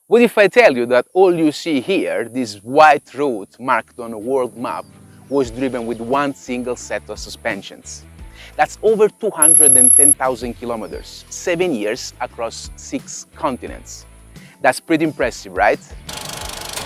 What if I tell you that all you see here, this white route marked on a world map, was driven with one single set of suspensions? That's over 210,000 kilometers, 7 years across 6 continents. That's pretty impressive, right?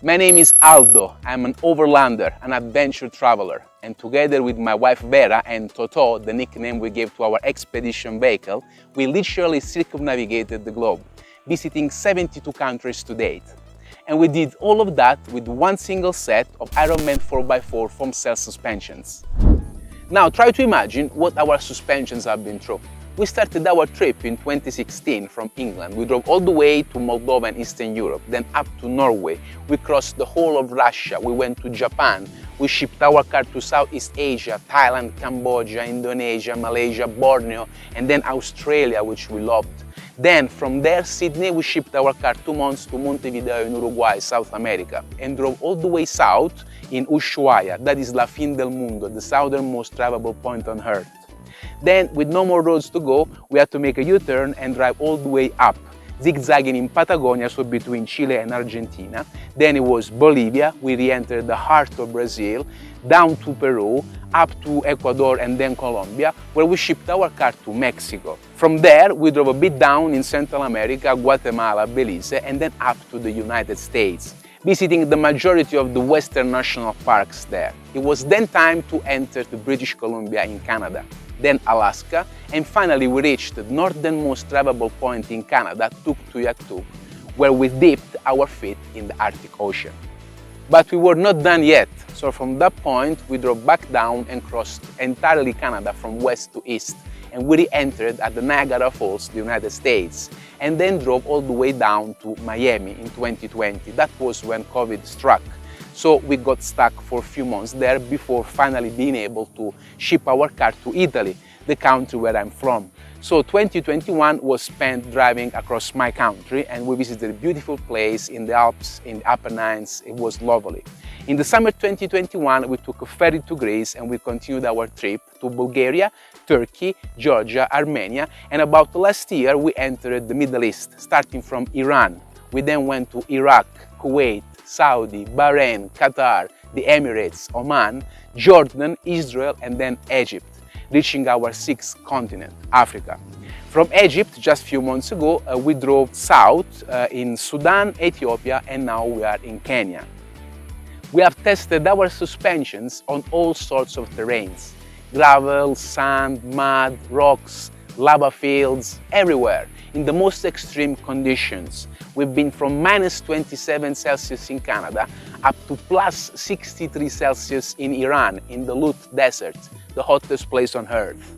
My name is Aldo. I'm an overlander, an adventure traveler, and together with my wife Vera and Toto, the nickname we gave to our expedition vehicle, we literally circumnavigated the globe, visiting 72 countries to date. And we did all of that with one single set of Ironman 4x4 foam cell suspensions. Now try to imagine what our suspensions have been through. We started our trip in 2016 from England. We drove all the way to Moldova and Eastern Europe, then up to Norway. We crossed the whole of Russia. We went to Japan. We shipped our car to Southeast Asia, Thailand, Cambodia, Indonesia, Malaysia, Borneo, and then Australia, which we loved. Then from there, Sydney, we shipped our car 2 months to Montevideo in Uruguay, South America, and drove all the way south in Ushuaia, that is La Fin del Mundo, the southernmost travelable point on Earth. Then, with no more roads to go, we had to make a U-turn and drive all the way up, zigzagging in Patagonia, so between Chile and Argentina. Then it was Bolivia, we re-entered the heart of Brazil, down to Peru, up to Ecuador and then Colombia, where we shipped our car to Mexico. From there, we drove a bit down in Central America, Guatemala, Belize, and then up to the United States, visiting the majority of the Western national parks there. It was then time to enter to British Columbia in Canada, then Alaska, and finally we reached the northernmost travelable point in Canada, Tuktoyaktuk, where we dipped our feet in the Arctic Ocean. But we were not done yet, so from that point we drove back down and crossed entirely Canada from west to east, and we re-entered at the Niagara Falls, the United States, and then drove all the way down to Miami in 2020. That was when COVID struck. So we got stuck for a few months there before finally being able to ship our car to Italy, the country where I'm from. So 2021 was spent driving across my country, and we visited a beautiful place in the Alps, in the Apennines. It was lovely. In the summer 2021, we took a ferry to Greece and we continued our trip to Bulgaria, Turkey, Georgia, Armenia, and about last year we entered the Middle East, starting from Iran. We then went to Iraq, Kuwait, Saudi, Bahrain, Qatar, the Emirates, Oman, Jordan, Israel, and then Egypt, reaching our 6th continent, Africa. From Egypt, just a few months ago, we drove south in Sudan, Ethiopia, and now we are in Kenya. We have tested our suspensions on all sorts of terrains: gravel, sand, mud, rocks, lava fields, everywhere, in the most extreme conditions. We've been from minus 27 Celsius in Canada up to plus 63 Celsius in Iran, in the Lut Desert, the hottest place on Earth.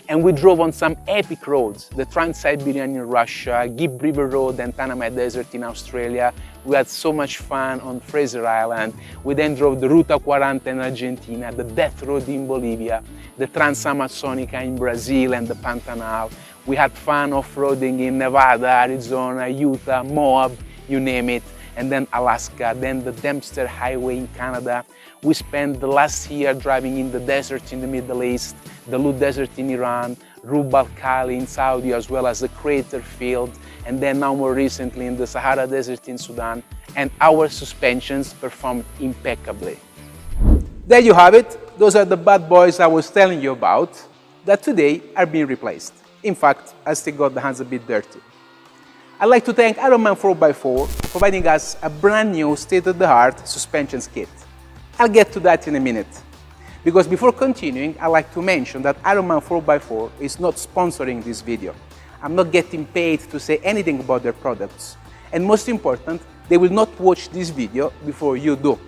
And we drove on some epic roads, the Trans-Siberian in Russia, Gibb River Road and Tanami Desert in Australia. We had so much fun on Fraser Island. We then drove the Ruta 40 in Argentina, the Death Road in Bolivia, the Trans-Amazonica in Brazil and the Pantanal. We had fun off-roading in Nevada, Arizona, Utah, Moab, you name it, and then Alaska, then the Dempster Highway in Canada. We spent the last year driving in the desert in the Middle East, the Lut Desert in Iran, Rub al-Khali in Saudi, as well as the Crater Field, and then now more recently in the Sahara Desert in Sudan, and our suspensions performed impeccably. There you have it. Those are the bad boys I was telling you about that today are being replaced. In fact, I still got the hands a bit dirty. I'd like to thank Ironman 4x4 for providing us a brand new state-of-the-art suspensions kit. I'll get to that in a minute. Because before continuing, I'd like to mention that Ironman 4x4 is not sponsoring this video. I'm not getting paid to say anything about their products. And most important, they will not watch this video before you do.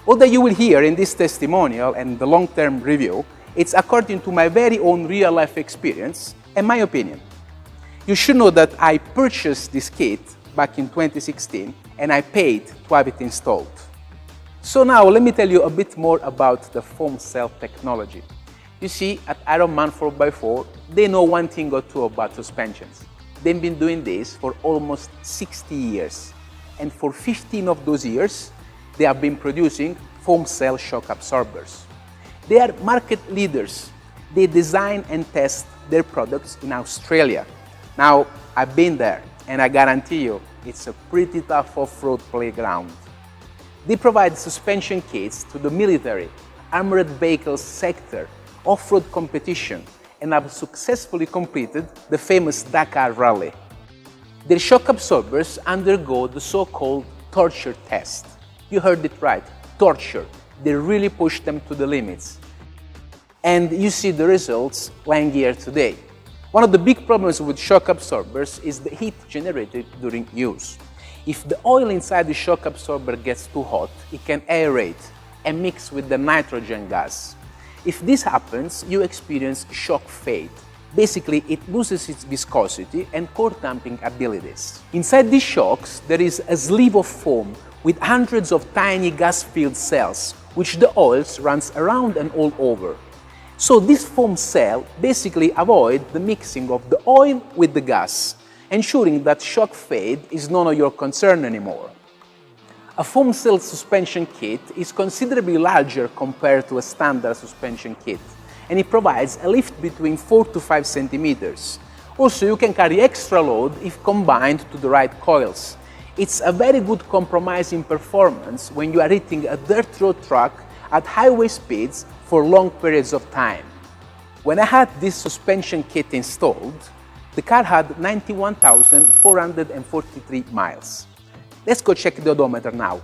All that you will hear in this testimonial and the long-term review, it's according to my very own real-life experience and my opinion. You should know that I purchased this kit back in 2016 and I paid to have it installed. So now let me tell you a bit more about the foam cell technology. You see, at Ironman 4x4, they know one thing or two about suspensions. They've been doing this for almost 60 years. And for 15 of those years, they have been producing foam cell shock absorbers. They are market leaders. They design and test their products in Australia. Now, I've been there, and I guarantee you, it's a pretty tough off-road playground. They provide suspension kits to the military, armored vehicles sector, off-road competition, and have successfully completed the famous Dakar Rally. Their shock absorbers undergo the so-called torture test. You heard it right, torture. They really push them to the limits. And you see the results lying here today. One of the big problems with shock absorbers is the heat generated during use. If the oil inside the shock absorber gets too hot, it can aerate and mix with the nitrogen gas. If this happens, you experience shock fade. Basically, it loses its viscosity and core damping abilities. Inside these shocks, there is a sleeve of foam with hundreds of tiny gas-filled cells, which the oils runs around and all over. So this foam cell basically avoids the mixing of the oil with the gas, ensuring that shock fade is none of your concern anymore. A foam cell suspension kit is considerably larger compared to a standard suspension kit, and it provides a lift between 4 to 5 centimeters. Also, you can carry extra load if combined to the right coils. It's a very good compromise in performance when you are hitting a dirt road track at highway speeds for long periods of time. When I had this suspension kit installed, the car had 91,443 miles. Let's go check the odometer now.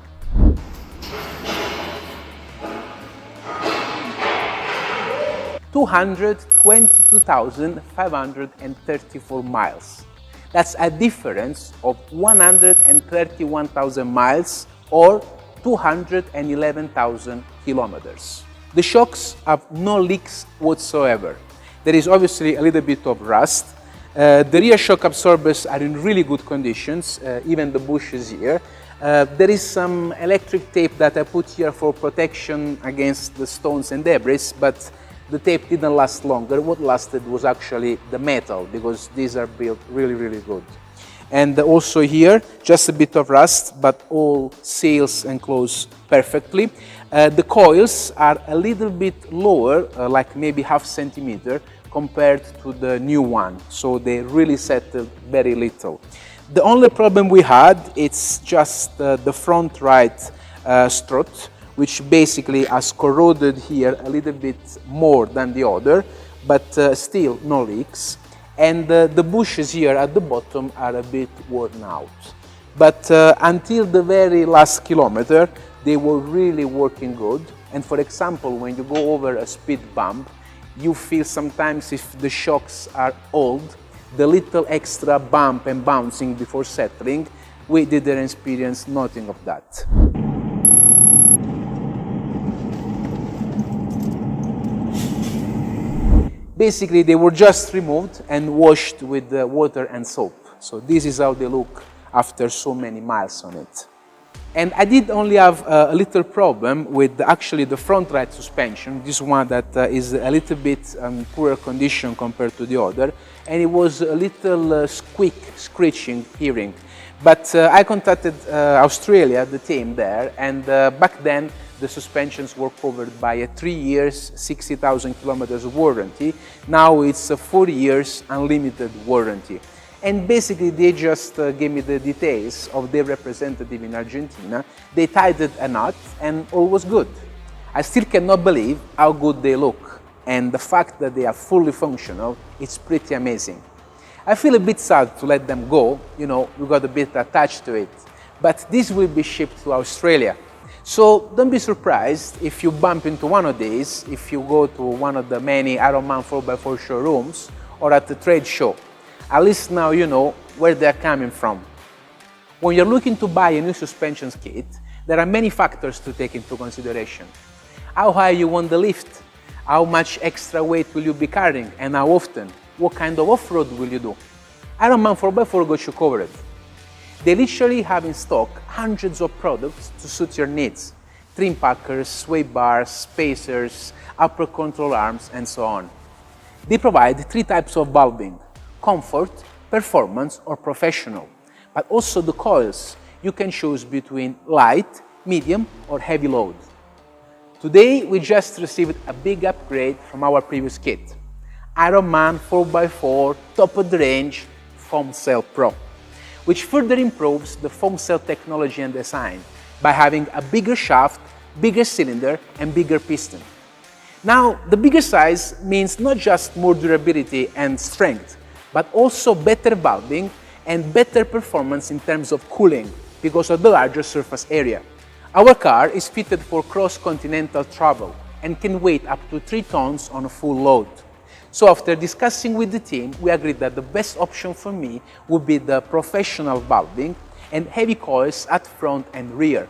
$222,534 miles. That's a difference of 131,000 miles or 211,000 kilometers. The shocks have no leaks whatsoever. There is obviously a little bit of rust. The rear shock absorbers are in really good conditions, even the bushes here. There is some electric tape that I put here for protection against the stones and debris, but the tape didn't last longer. What lasted was actually the metal, because these are built really, really good. And also here, just a bit of rust, but all seals and close perfectly. The coils are a little bit lower, like maybe half centimeter, compared to the new one, so they really settled very little. The only problem we had, it's just the front right strut, which basically has corroded here a little bit more than the other, but still no leaks. And the bushes here at the bottom are a bit worn out. But until the very last kilometer, they were really working good. And for example, when you go over a speed bump, you feel sometimes if the shocks are old, the little extra bump and bouncing before settling, we didn't experience nothing of that. Basically, they were just removed and washed with water and soap. So this is how they look after so many miles on it. And I did only have a little problem with actually the front right suspension, this one that is a little bit poorer condition compared to the other, and it was a little screeching hearing. But I contacted Australia, the team there, and back then the suspensions were covered by a 3 years, 60,000 kilometers warranty. Now it's a 4 years unlimited warranty. And basically they just gave me the details of their representative in Argentina. They tied a knot and all was good. I still cannot believe how good they look. And the fact that they are fully functional, it's pretty amazing. I feel a bit sad to let them go, you know, we got a bit attached to it. But this will be shipped to Australia. So don't be surprised if you bump into one of these, if you go to one of the many Ironman 4x4 showrooms or at the trade show. At least now you know where they're coming from. When you're looking to buy a new suspension kit, there are many factors to take into consideration. How high you want the lift, how much extra weight will you be carrying and how often, what kind of off-road will you do. Ironman 4x4 got you covered. They literally have in stock hundreds of products to suit your needs. Trim packers, sway bars, spacers, upper control arms and so on. They provide 3 types of bulbing: comfort, performance or professional, but also the coils. You can choose between light, medium or heavy load. Today we just received a big upgrade from our previous kit. Ironman 4x4 top of the range Foam Cell Pro. which further improves the foam cell technology and design by having a bigger shaft, bigger cylinder, and bigger piston. Now, the bigger size means not just more durability and strength, but also better valving and better performance in terms of cooling because of the larger surface area. Our car is fitted for cross-continental travel and can weigh up to 3 tons on a full load. So after discussing with the team, we agreed that the best option for me would be the professional valving and heavy coils at front and rear.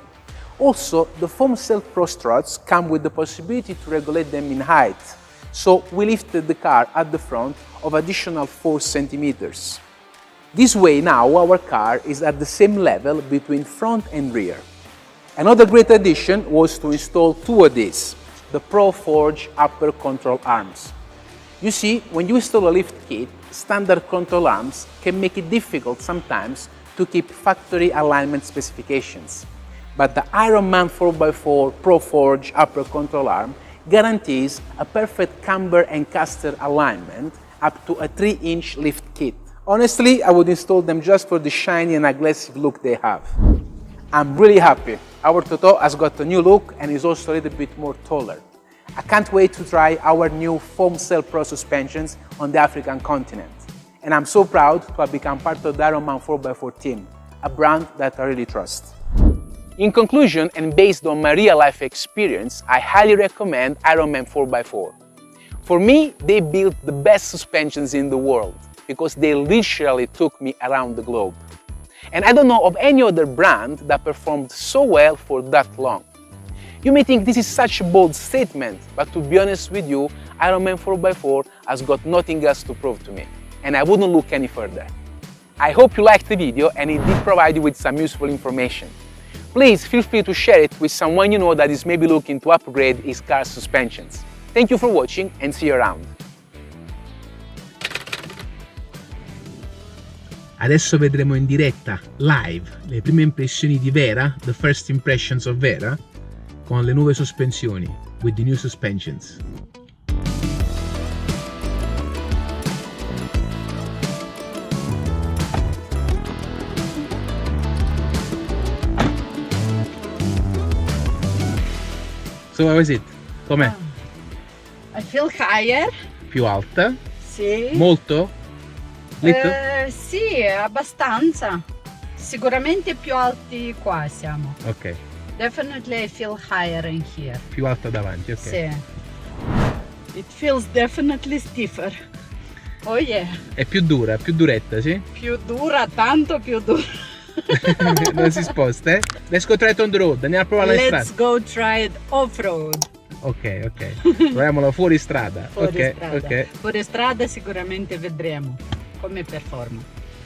Also, the foam cell Pro struts come with the possibility to regulate them in height, so we lifted the car at the front of additional 4 centimeters. This way now our car is at the same level between front and rear. Another great addition was to install 2 of these, the Pro Forge upper control arms. You see, when you install a lift kit, standard control arms can make it difficult sometimes to keep factory alignment specifications. But the Ironman 4x4 Pro Forge upper control arm guarantees a perfect camber and caster alignment up to a 3-inch lift kit. Honestly, I would install them just for the shiny and aggressive look they have. I'm really happy. Our Toto has got a new look and is also a little bit more taller. I can't wait to try our new foam cell Pro suspensions on the African continent. And I'm so proud to have become part of the Ironman 4x4 team, a brand that I really trust. In conclusion, and based on my real-life experience, I highly recommend Ironman 4x4. For me, they built the best suspensions in the world because they literally took me around the globe. And I don't know of any other brand that performed so well for that long. You may think this is such a bold statement, but to be honest with you, Ironman 4x4 has got nothing else to prove to me, and I wouldn't look any further. I hope you liked the video and it did provide you with some useful information. Please feel free to share it with someone you know that is maybe looking to upgrade his car's suspensions. Thank you for watching and see you around. Adesso vedremo in diretta, live, le prime impressioni di Vera, the first impressions of Vera, con le nuove sospensioni, with the new suspensions. So how is it? Com'è? I feel higher. Più alta? Sì. Molto? Little? Sì, abbastanza. Sicuramente più alti qua siamo. Ok. Definitely I feel higher in here. Più alta davanti, ok. Sì. It feels definitely stiffer. Oh yeah. È più dura, più duretta, sì? Più dura, tanto più dura. Non si sposta, eh? Let's go try it on the road, andiamo a provarla in strada. Let's go try it off-road. Ok, proviamola fuori strada. Fuori Ok, strada. ok. Fuori strada sicuramente vedremo come performa.